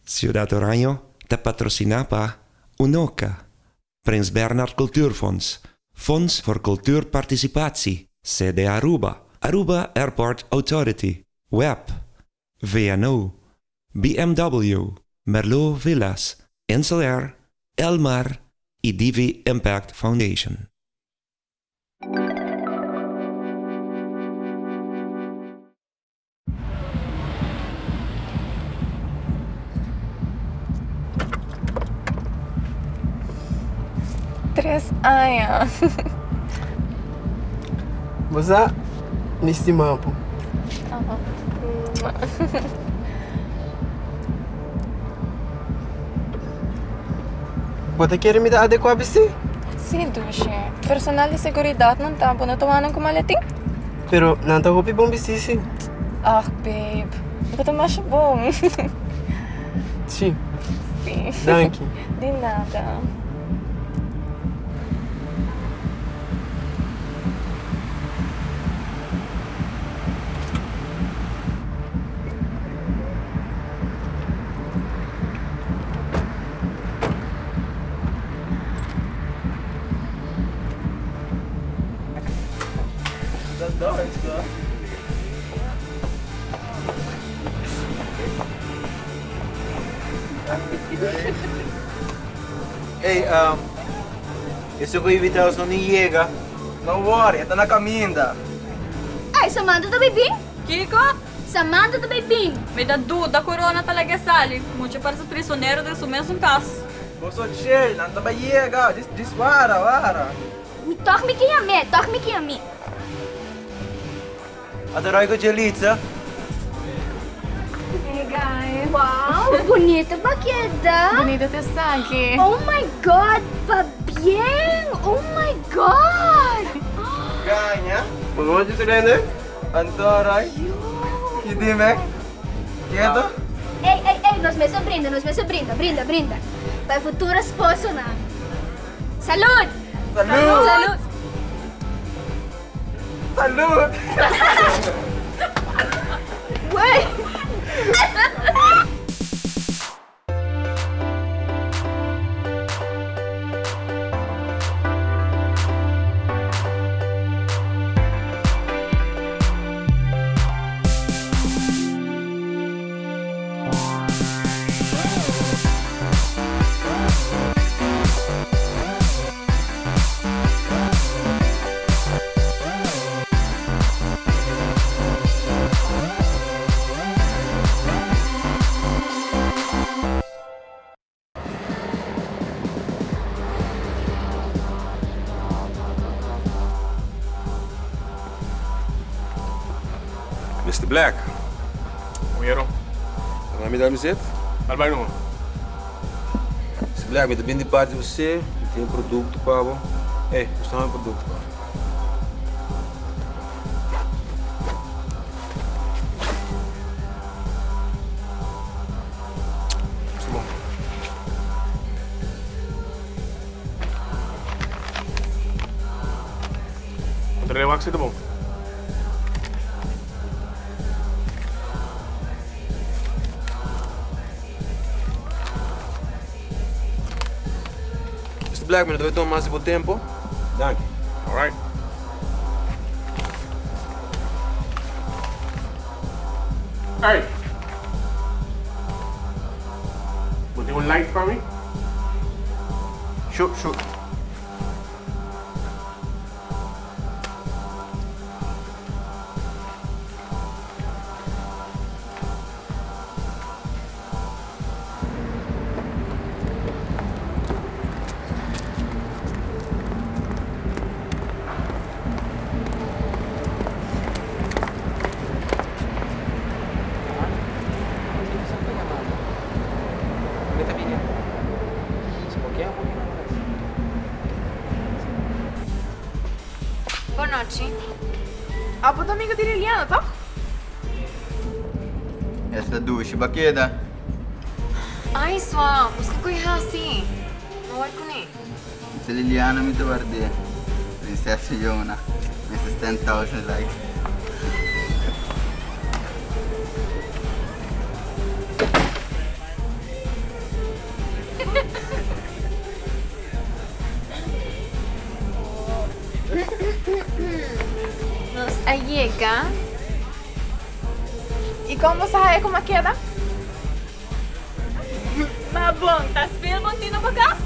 Ciudad Oranjo te patrocinapa UNOCA, Prins Bernhard Cultuurfonds, Fonds voor Cultuurparticipatie, sede Aruba, Aruba Airport Authority, Web, VNO, BMW, Merlot Villas, Insulair, Elmar e Divi Impact Foundation. Tres anos. Você neste mapa. Você quer me dar adequado assim? Sim, Dushi. Personal de seguridade não tá bom. Não tomando com maletim? Pero não tá roupa bom sim. Ah, babe. Eu tô mais bom. Sim. Sim. Danke. De nada. Hey, esse coivitaus não chega. Não worry, tá na caminha. Ay, Samantha to baby? Kiko, Samantha to baby? may dadu da corona talaga sali. Muito para sa prisioneiro de su mesmo caso. Posso chill, não tá ba chega. Wara. Talk me kiyami, talk me kiyami. Adorai ko Jelitza. Hey, guys. Wow, bonita ba queda? Bonito te sangue. Oh my God, pa bien! Oh my God! Ganha. Pagod sa kanya? Antorai. Hindi me. Quieto? Ei, nos me brinda, brinda. Para futuro esposo na. Salud! Salud! Salud! Salud! Wait! Mr. Black, Oi, vai me dar camiseta? vai não. Mr. Black, me dá de parte de você, tem produto, pavo. Ei, isso não é produto, pavo. Tá bom. Contra o Axi, tá bom. Mr. Black, me dá tomar mais de tempo? Danke. All right. Hey. Would you light for me? Shoot. Boa noite. Apo domingo di Liliana, tá? Essa duche, baqueda. Ai, sua, busca coisa assim. Não vai com nem. Se Liliana mi to guardi. Princessa Yona. Mrs. 10,000 likes. Nos allega. E como sabe como queda? Mas bom, tá se vendo ontem no bagaço?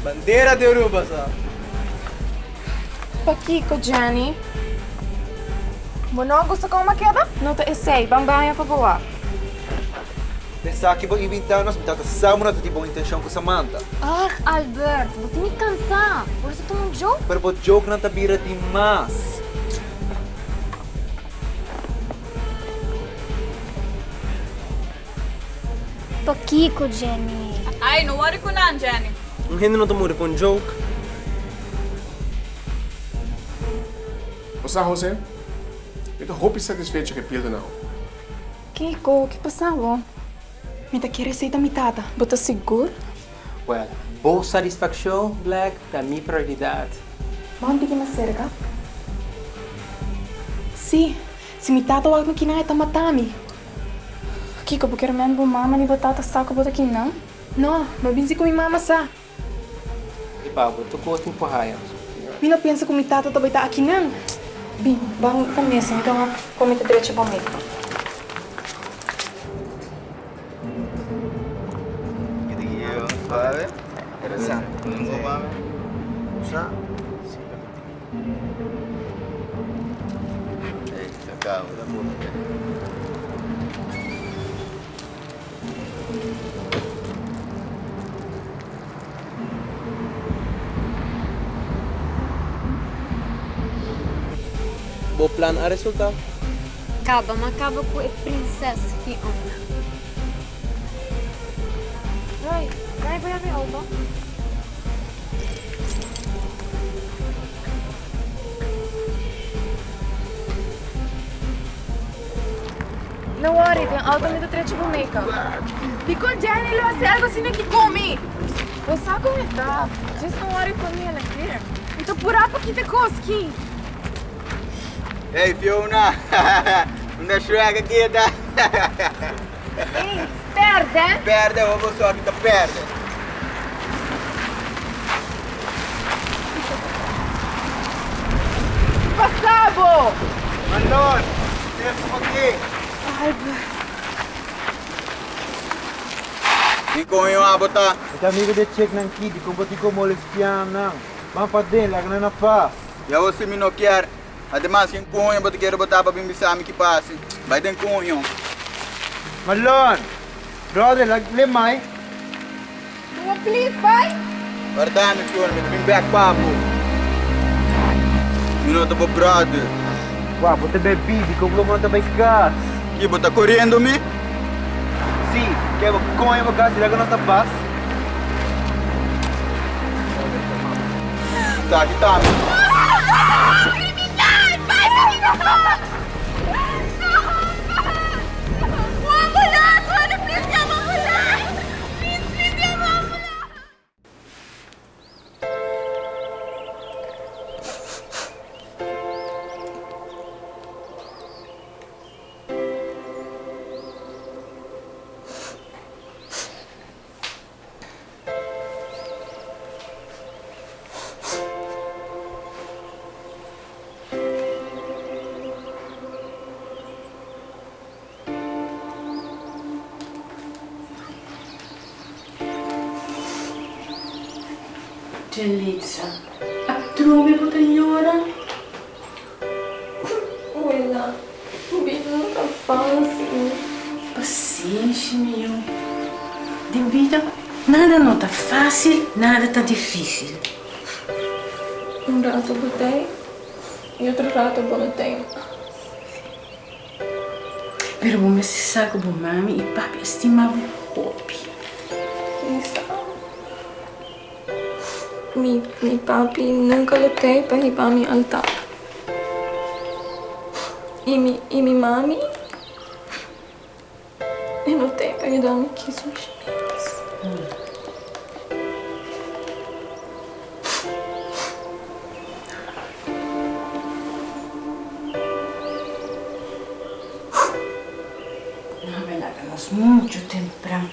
Bandeira de Aruba, sabe? Pakiko, Jenny. Não gusto como queda? Não te sei, bambanha para voar. Pensar que vou inventar nós, mas sabe uma boa intenção com Samantha. Ah, Albert, vou te me cansar. Por isso tu não jogo? Pero o jogo não tá vira demais. Pakiko, Jenny. Ai, não worry com não, Jenny. Hindi não tomou com joke. Você, José? Eu tô roupa satisfeito que pildo não. Kiko, o que passava? Me tá querendo receita mitada. Bota seguro? Well, boa satisfação, Black, para minha prioridade. Vamos pedir mais cerca? Sim, se mitada o algo que não é tamatami. Kiko, porque eu não vou mama nem batata saco bota aqui não? Não, mas vim com minha mama sa. E Pablo, tu gosta de empurrar. Me não pensa que mitata também tá aqui não? Bem, vamos começar, então comenta direito para mim. Suave. Interessante. Usa. Cacao da puta. Bom plan a resultado. Acaba, mas acaba com a princesa Fiona. Vai ver algo. Não worry, tem algo me do trecho pro make-up. Dico Jenny, lo hace algo assim que come. Você sabe como está? Just não worry com mim, ela quer. Então por aí que te coski. Ei, Fiona! Não é Shrek aqui, tá? Ei, perde? Perde, eu vou só que tá perde. Passavo! Mandon! Tira aqui! Di ko yung abota. Ito amigo de check ng kid, kung ba't ko molestiyan nang. Mampat din, lag na napas. Ya você me noquear. Además, quem cunho, ba't quero botar pra bimbisami que passe. Vai den cunho. Malon! Brother, lemay. Uma please, vai! Guardami, fione, mi back papo. Minuto po, brother. Uau, você bebi, como não manda mais gás. Que, bota correndo-me? Sim, que eu conho o gás, leva nossa paz. Tá, aqui tá. Criminal! Vai, criminal! Uma ambulância! Olha, please, chama a ambulância! Please, chama a ambulância! Delícia. A trume bota llora. Olha, o bicho nunca fala assim. Paciência, meu. De vida, nada não tá fácil, nada tá difícil. Um rato botei e outro rato botei. Pero bom, me se saco bom mami e papi estimava o hobby. Isso. Mi papi nunca lutei para ir para mi altar. E mi mami eu lutei para ajudar me que são chineses. Não, velagamos muito temprano.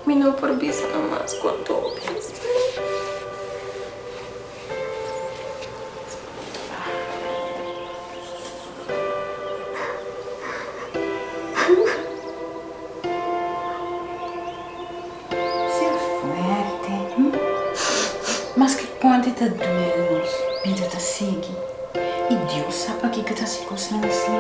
Mi no por visa nomás cuando viste. Mas que quantidade de duelos vida tá seguindo. E Deus sabe o que tá se coçando assim.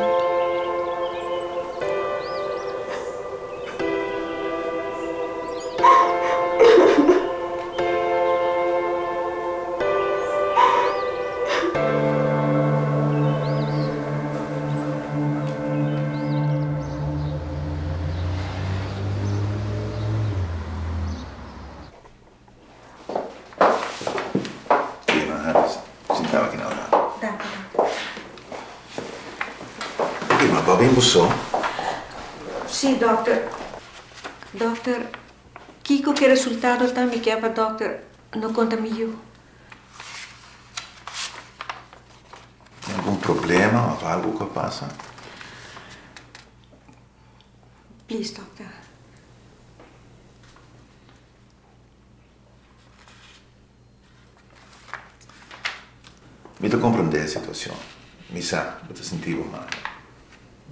Sentava aqui na hora. Ma va bem bussou? Sim, doctor. Doctor, Kiko que resultado tá me quebra, doctor. Não conta eu. Tem algum problema ou algo que passa? Please, doctor. Mi devo comprendere la situazione. Mi sa, mi sentivo male.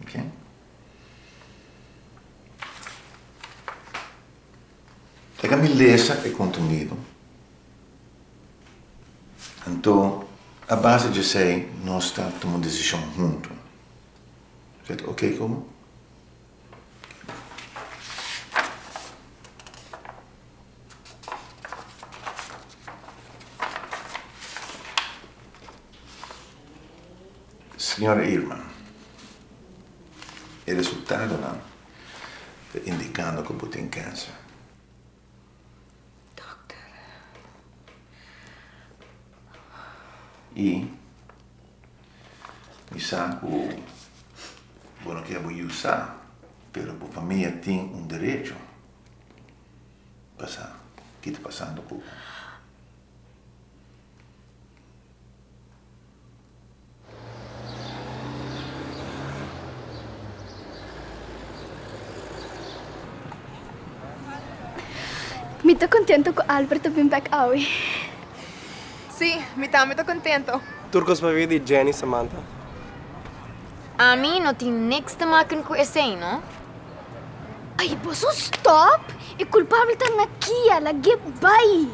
Ok? La camillesa è contenuto. Então, a base de sei, nós estamos tomando decisão junto. Certo? Ok, como? Signora Irma, il risultato no? Sta indicando che potete in casa. Doctor. E mi sa che buono che voglio usare, però la famiglia tem un diritto passare, chi sta passando por. Me tô contento com Albert vir back hoy. Sim, me tá muito contento. Turcos para ver de Jenny Samantha. A mim não tem niks te maken com esse, não? Ai, posso stop? E culpável tá na Kia, la get by.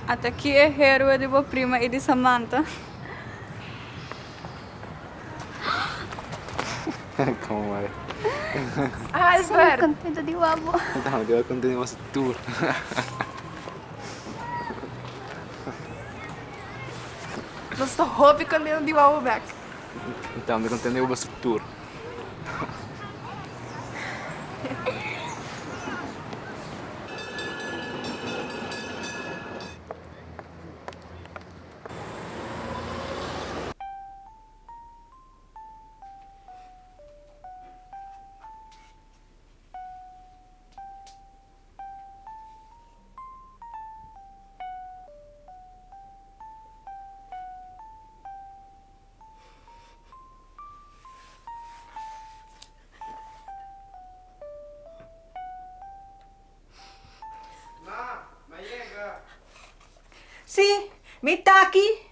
Até aqui é héroe de boa prima e de Samantha. Como vai? Albert! Sono contenta di uomo. No, devo continuare su tour. Nós estou hoping contente de uomo back. Então, devo continuare su tour. Sim, me tá aqui.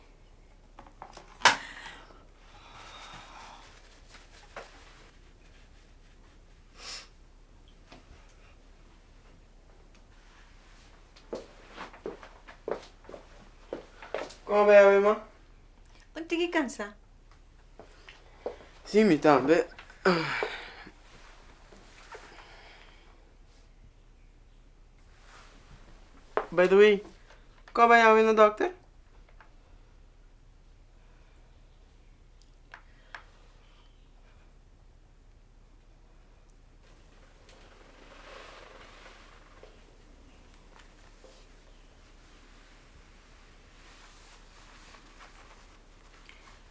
Come vai, mamma? Onde que cansa? Sì, mi tambe. By the way, come vai no doctor?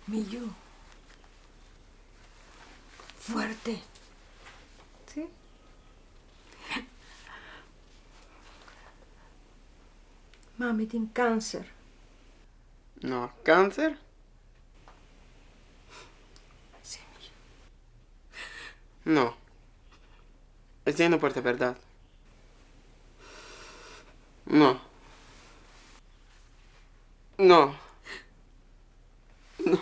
Millo. Fuerte. ¿Sí? Mami tiene cáncer. No, cáncer? Sí, millo. No. Estoy diciendo por verdad. No. No. No.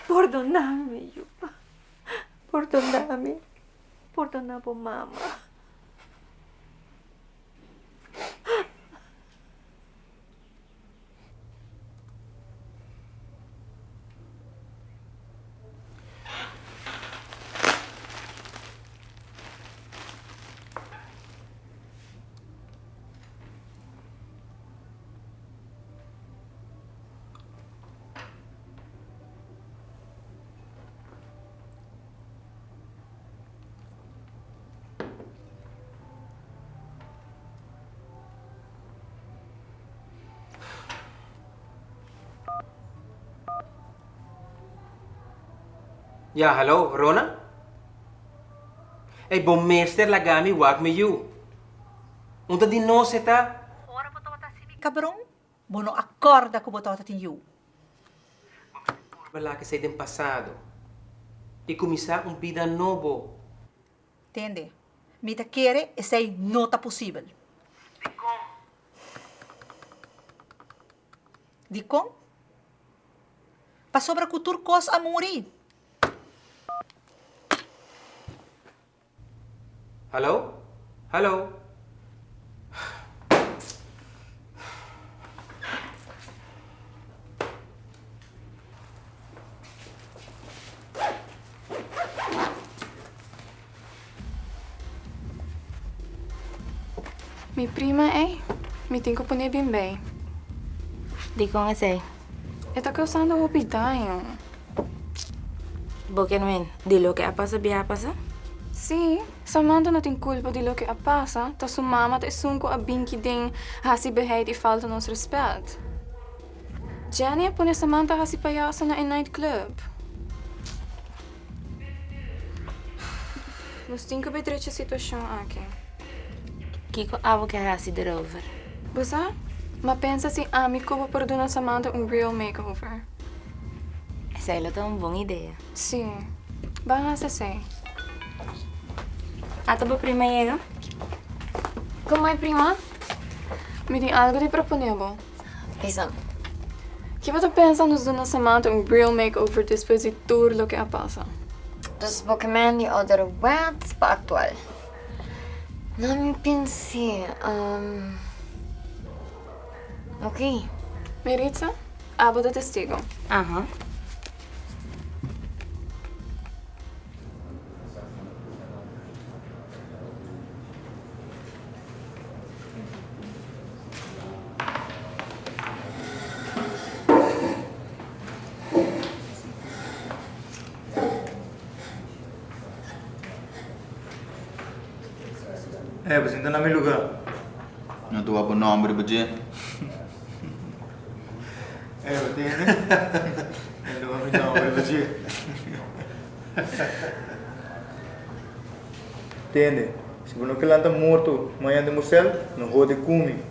Perdoname, millo. Perdoname. Perdona por mamá. Ja, hallo, Rona? Hey, bommeester lagami wag me you. Unta din no seta? Cabrón, bono accorda com botota tin you. Wala ka sa din pasado. E começar vida novo. Entende? Mita quere e sei nota possível. Di com? Pa sobra cultura cos a morir. Hallo? Hallo? Mi prima mi tenho que poner bem. Di com esse? Está causando hospital. Porque não de lo que a passa, bia passa? Sim, Samantha não tem culpa de lo que a passa. Tá sua mama tá sunco a binki den hasi beheid e falta nos respeito. Jenny põe Samantha hasi palhaço na nightclub. Nós temos que ver a situação aqui. Kiko avo que hasi erover. Você? Mas pensa se a mim como perdona Samantha real makeover. Essa é uma boa ideia. Sim. Vamos a ser. A tua prima chega? Como é, prima? Me tem algo de proponível. Pensa. Que você pensa nos dona Samantha real makeover depois de tudo o que a passa? Dos Pokémon e outro webs para atual. Não me pensei. Ok. Meritza, abo de testigo. Aham. Você ainda não me lugar. Não estou a pôr nome, Bajé. Você ainda? Não vou me nome, Bajé. Entende? Se você não quer morto, amanhã de Marcel, não vou de comer.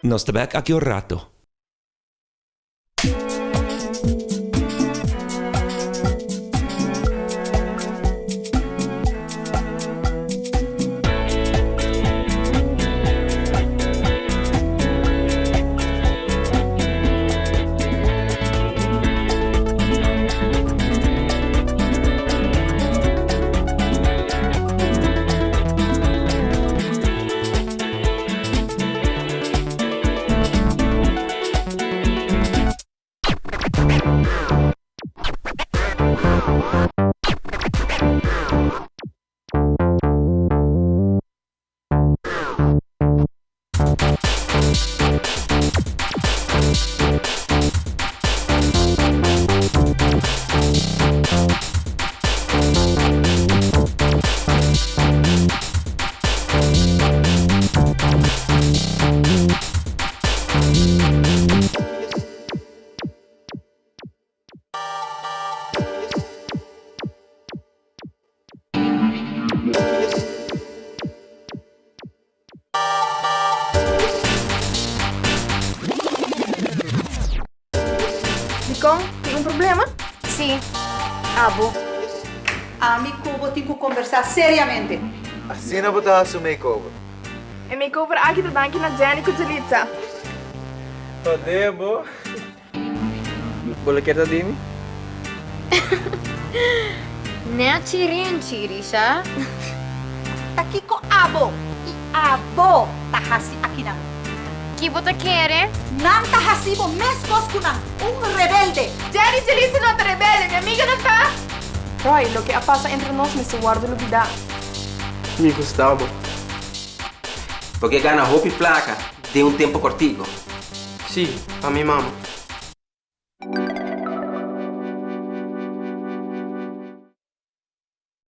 Nos te back aqui o rato. Tem problema? Sim. Abo. Amigo, vou ter que conversar seriamente. Assim não vou dar seu makeover. E makeover aqui do banco na Jenny com Jelitza. Podemos. Boleh kita dini? Não tirin, siya. Aqui com abo. E abo tahasi aqui não. Que você quer? Não tahasi bo mescos com rebelde. Jenny Jelitza não é rebelde, minha amiga não tá. Roy, lo que pasa entre nós me se guarda olvidar. Me Gustavo. Porque gana roupa e placa de tempo cortigo. Sim, a minha mama.